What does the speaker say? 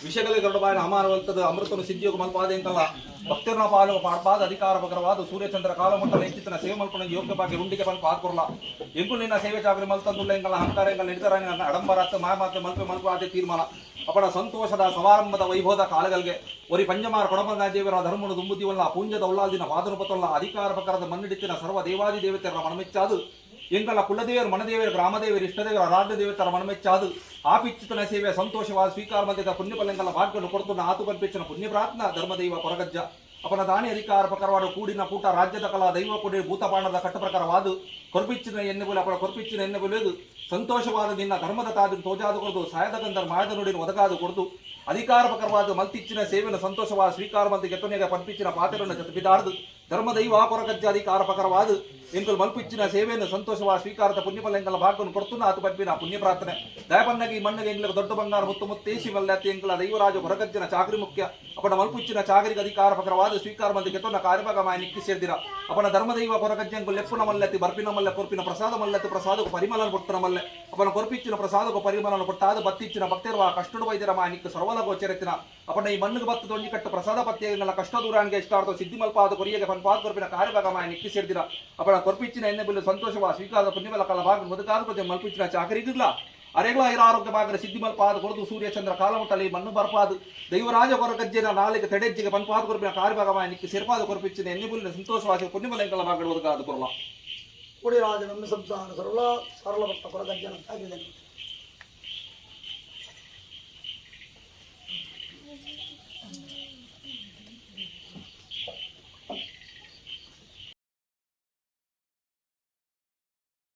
ವಿಷಯಗಳಿಗೆ ಗರುಡಬಾಯಿನ ಅಮಾನವಂತದ ಅಮೃತನು ಸಿದ್ಧಿಯೋಗ ಮಲ್ಪಾದೇಂಕಲ್ಲ ಭಕ್ತಿರ್ನ ಪಾಲು ಪಾಡ್ಪಾದ ಅಧಿಕಾರ ಪಕರವಾದ ಸೂರ್ಯಚಂದ್ರ ಕಾಲಮಂಡಲ ಹೆಚ್ಚಿನ ಸೇವೆ ಮಲ್ಪನ ಯೋಗ್ಯ ಬಗ್ಗೆ ರುಂಡಿಗೆ ಬಂದು ಪಾದ್ಕೊರಲ್ಲ ಎಂಕು ನಿನ್ನ ಸೇವೆ ಜಾಗರಿ ಮಲ್ತಂದುಲ್ಲ ಎಂಗಲ್ಲ ಹಂಕಾರ ಎಂಗಲ್ಲ ನಿರ್ಧಾರ ಅಡಂಬರತ್ತ ಮಾತೆ ಮಲ್ಪೆ ಮಲ್ಪೆ ಆದ ತೀರ್ಮಾನ ಅಪನ ಸಂತೋಷದ ಸಮಾರಂಭದ ವೈಭವದ ಕಾಲಗಳಿಗೆ ಒರಿ ಪಂಜಮಾರ ಕೊಡಬಂಗ ದೇವರ ಧರ್ಮನು ದುಂಬುದಿವಲ್ಲ ಪೂಂಜದ ಉಲ್ಲಾದಿನ ವಾದನುಪತಲ್ಲ ಅಧಿಕಾರ ಪ್ರಕಾರದ ಮನ್ನಿಡಿತ್ತಿನ ಸರ್ವ ದೇವಾದಿ ದೇವತೆಯರ ಮನಮೆಚ್ಚಾದು ಎಂಕಲ್ಲ ಕುಲದೇವರು ಮನದೇವರು ಗ್ರಾಮದೇವರು ಇಷ್ಟದೇವರು ಆರಾಧ್ಯ ದೇವತರ ಮನಮೆಚ್ಚಾದು ಆಪಿಚ್ಚಿತನ ಸೇವೆ ಸಂತೋಷವಾದ ಸ್ವೀಕಾರ ಮಧ್ಯದ ಪುಣ್ಯಫಲೆಂಗಲ್ಲ ಭಾಗ್ಯವನ್ನು ಕೊಡ್ತುನ್ನ ಆತು ಕಲ್ಪಿಸಿನ ಪುಣ್ಯ ಪ್ರಾರ್ಥನಾ ಧರ್ಮದೈವ ಕೊರಗಜ್ಜ ಅಪನ ದಾನಿ ಅಧಿಕಾರ ಪ್ರಕಾರವಾದ ಕೂಡಿನ ಕೂಟ ರಾಜ್ಯದ ಕಲಾ ದೈವ ಕೊಡಿ ಭೂತಪಾಂಡದ ಕಟ್ಟ ಪ್ರಕಾರವಾದು ಕೊರ್ಪಿಚ್ಚಿನ ಎಣ್ಣೆಬುಲೆ ಅಪನ ಕೊರ್ಪಿಚ್ಚಿನ ಎಣ್ಣೆಬುಲೆದು ಸಂತೋಷವಾದ ನಿನ್ನ ಧರ್ಮದ ತಾದಿನ ತೋಜಾದು ಕೊಡದು ಸಾಯದ ಗಂಧರ್ ಮಾಯದ ನುಡಿನ ಒದಗಾದು ಕೊಡದು ಅಧಿಕಾರ ಪ್ರಕಾರವಾದ ಮಲ್ತಿಚ್ಚಿನ ಸೇವೆಯನ್ನು ಸಂತೋಷವಾದ ಸ್ವೀಕಾರ ಮಂದಿ ಕೆತ್ತನೆಗೆ ಪಂಪಿಚ್ಚಿನ ಪಾತ್ರವನ್ನು ಜತಪಿದಾರ್ದು ಧರ್ಮದೈವ ಕೊರಗಜ್ಜ ಅಧಿಕಾರ ಪ್ರಕಾರವಾದ ಎಂಕಲ್ ಮಲ್ಪಿಚ್ಚಿನ ಸೇವೆಯನ್ನು ಸಂತೋಷವಾದ ಸ್ವೀಕಾರದ ಪುಣ್ಯಫಲ ಎಂಕಲ ಭಾಗವನ್ನು ಕೊಡ್ತುನ್ನ ಆತು ಪಂಪಿನ ಪುಣ್ಯ ಪ್ರಾರ್ಥನೆ ದಯಪನ್ನಗಿ ಮಣ್ಣಗೆ ಎಂಗ್ಲ ದೊಡ್ಡ ಬಂಗಾರ ಮುತ್ತು ಮುತ್ತೇಸಿ ಮಲ್ಲತ್ತಿ ಎಂಕಲ ದೈವರಾಜ ಕೊರಗಜ್ಜನ ಚಾಕರಿ ಮುಖ್ಯ ಅಪನ ಮಲ್ಪಿಚ್ಚಿನ ಚಾಕರಿಗೆ ಅಧಿಕಾರ ಪ್ರಕಾರವಾದ ಸ್ವೀಕಾರ ಮಂದಿ ಕೆತ್ತನ ಕಾರ್ಯಭಾಗಮಾಯ ನಿಕ್ಕಿ ಸೇರ್ದಿರ ಅಪನ ಧರ್ಮದೈವ ಕೊರಗಜ್ಜ ಎಂಕಲ್ ಲೆಪ್ಪುನ ಮಲ್ಲತ್ತಿ ಬರ್ಪಿನ ಮಲ್ಲ ಕೊರ್ಪಿನ ಪ್ರಸಾದ ಮಲ್ಲತ್ತಿ ಪ್ರಸಾದకు ಪರಿಮಳನ ಕೊಟ್ಟನ ಮಲ್ಲೆ ಅಪನ ಕೊರ್ಪಿಚ್ಚಿನ ಪ್ರಸಾದకు ಪರಿಮಳನ ಕೊಟ್ಟಾದ ಬತ್ತಿಚ್ಚಿನ ಭಕ್ತಿರುವ ಕಷ್ಟುಡು ವೈದ್ಯರ ಮಾಯ ನಿಕ್ಕ ಸರ್ವಲ ಗೋಚರಿತ್ತಿನ ಅಪನ ಈ ಮಣ್ಣಗೆ ಬತ್ತು ದೊಂಜಿ ಕಟ್ಟು ಪ್ರಸಾದ ಪತ್ಯೆಗಳ ಕಷ್ಟ ದೂರಾಣಿಗೆ ಇಷ್ಟಾರ್ಥ ಸಿದ್ಧಿ ಮಲ್ಪಾದ ಕೊರಿಯಗೆ ಪನ್ಪಾದ ಕೊರ್ಪಿನ ಕಾರ್ಯಭಾಗಮಾಯ ನಿಕ್ಕಿ ಸೇರ್ದಿರ ಅಪನ ಕೊರ್ಪಿಚ್ಚಿನ ಎಣ್ಣೆ ಬಿಲ್ಲು ಸಂತೋಷವ ಸ್ವೀಕಾರದ ಪುಣ್ಯಮಲ ಕಾಲ ಭಾಗ ಮುದುಕಾದ ಕೊದ್ದೆ ಮಲ್ಪಿಚ್ಚಿನ ಚಾಕರಿಗಿಲ್ಲ ಅರೆಗಳ ಇರಾರೋಗ್ಯ ಭಾಗದ ಸಿದ್ಧಿ ಮಲ್ಪಾದ ಕೊರದು ಸೂರ್ಯಚಂದ್ರ ಕಾಲಮುಟ್ಟಲಿ ಮಣ್ಣು ಬರ್ಪಾದ ದೈವರಾಜ ಕೊರಗಜ್ಜೆನ ನಾಲಿಗೆ ತಡೆಜ್ಜಿಗೆ ಪನ್ಪಾದ ಕೊರ್ಪಿನ ಕಾರ್ಯಭಾಗಮಾಯ ನಿಕ್ಕಿ ಸೇರ್ಪಾದ ಕೊರ್ಪಿಚ್ಚಿನ ಎಣ್ಣೆ ಬಿಲ್ಲು ಸಂತೋಷವಾದ ಪುಣ್ಯಮಲ ಎಂಕಲ ಭಾಗ ಮುದುಕಾದ ಕೊರಲ ಕುಡಿರಾಜ ನಮ್ಮ ಸಂತಾನ ಸರಳ ಭಕ್ತ ಕೊರಗಜ್ಜನ ಸಾಗಿದನು.